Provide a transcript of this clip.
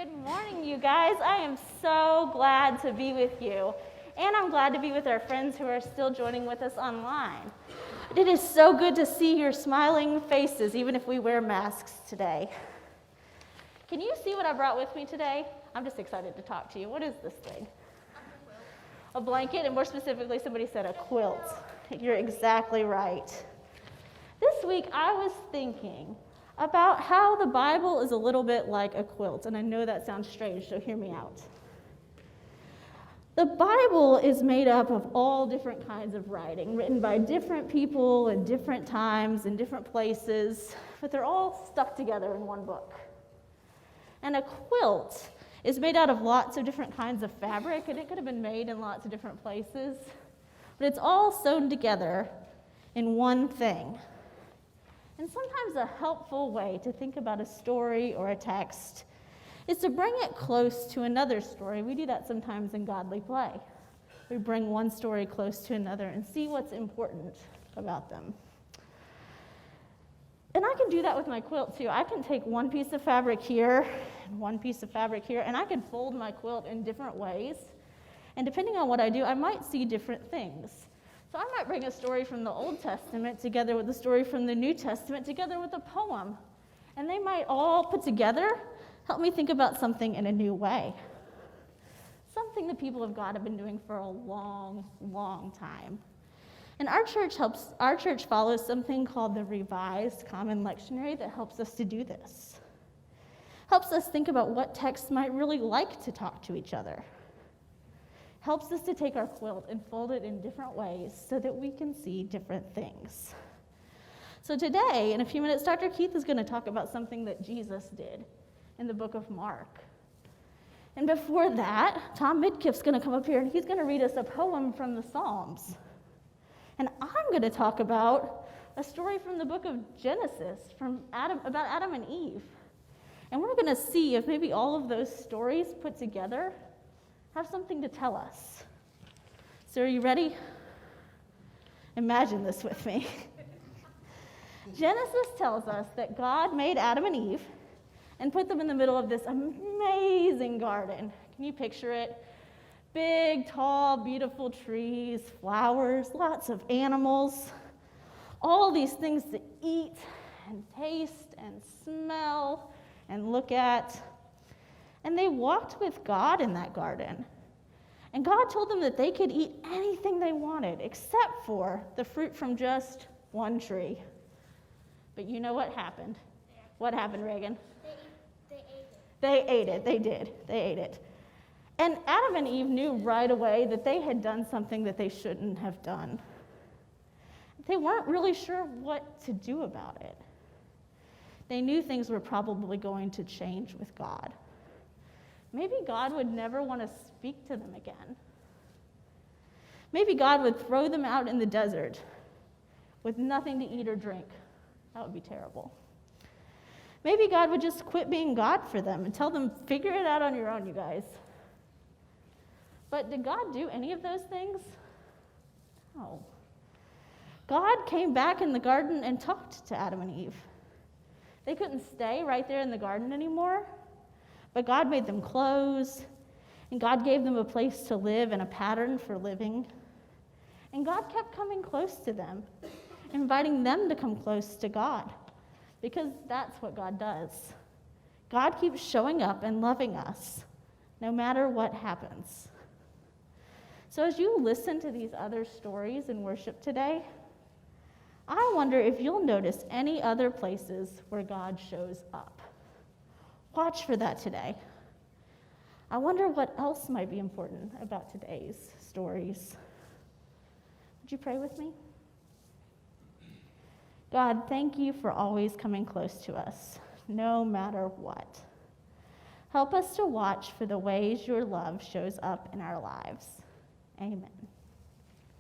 Good morning, you guys. I am so glad to be with you. And I'm glad to be with our friends who are still joining with us online. It is so good to see your smiling faces, even if we wear masks today. Can you see what I brought with me today? I'm just excited to talk to you. What is this thing? A blanket, and more specifically, somebody said a quilt. You're exactly right. This week, I was thinking about how the Bible is a little bit like a quilt, and I know that sounds strange, so hear me out. The Bible is made up of all different kinds of writing, written by different people in different times, in different places, but they're all stuck together in one book. And a quilt is made out of lots of different kinds of fabric, and it could have been made in lots of different places, but it's all sewn together in one thing. And sometimes a helpful way to think about a story or a text is to bring it close to another story. We do that sometimes in godly play. We bring one story close to another and see what's important about them. And I can do that with my quilt too. I can take one piece of fabric here and one piece of fabric here, and I can fold my quilt in different ways. And depending on what I do, I might see different things. So I might bring a story from the Old Testament together with a story from the New Testament together with a poem. And they might all put together help me think about something in a new way. Something the people of God have been doing for a long, long time. And our church follows something called the Revised Common Lectionary that helps us to do this. Helps us think about what texts might really like to talk to each other. Helps us to take our quilt and fold it in different ways so that we can see different things. So today, in a few minutes, Dr. Keith is going to talk about something that Jesus did in the book of Mark. And before that, Tom Midkiff's going to come up here and he's going to read us a poem from the Psalms. And I'm going to talk about a story from the book of Genesis about Adam and Eve. And we're going to see if maybe all of those stories put together have something to tell us. So are you ready? Imagine this with me. Genesis tells us that God made Adam and Eve and put them in the middle of this amazing garden. Can you picture it? Big, tall, beautiful trees, flowers, lots of animals, all these things to eat and taste and smell and look at. And they walked with God in that garden. And God told them that they could eat anything they wanted except for the fruit from just one tree. But you know what happened? What happened, Reagan? They ate it. They ate it. They did. They ate it. And Adam and Eve knew right away that they had done something that they shouldn't have done. They weren't really sure what to do about it. They knew things were probably going to change with God. Maybe God would never want to speak to them again. Maybe God would throw them out in the desert with nothing to eat or drink. That would be terrible. Maybe God would just quit being God for them and tell them, figure it out on your own, you guys. But did God do any of those things? No. God came back in the garden and talked to Adam and Eve. They couldn't stay right there in the garden anymore. But God made them clothes, and God gave them a place to live and a pattern for living. And God kept coming close to them, inviting them to come close to God, because that's what God does. God keeps showing up and loving us, no matter what happens. So as you listen to these other stories in worship today, I wonder if you'll notice any other places where God shows up. Watch for that today. I wonder what else might be important about today's stories. Would you pray with me? God, thank you for always coming close to us, no matter what. Help us to watch for the ways your love shows up in our lives. Amen.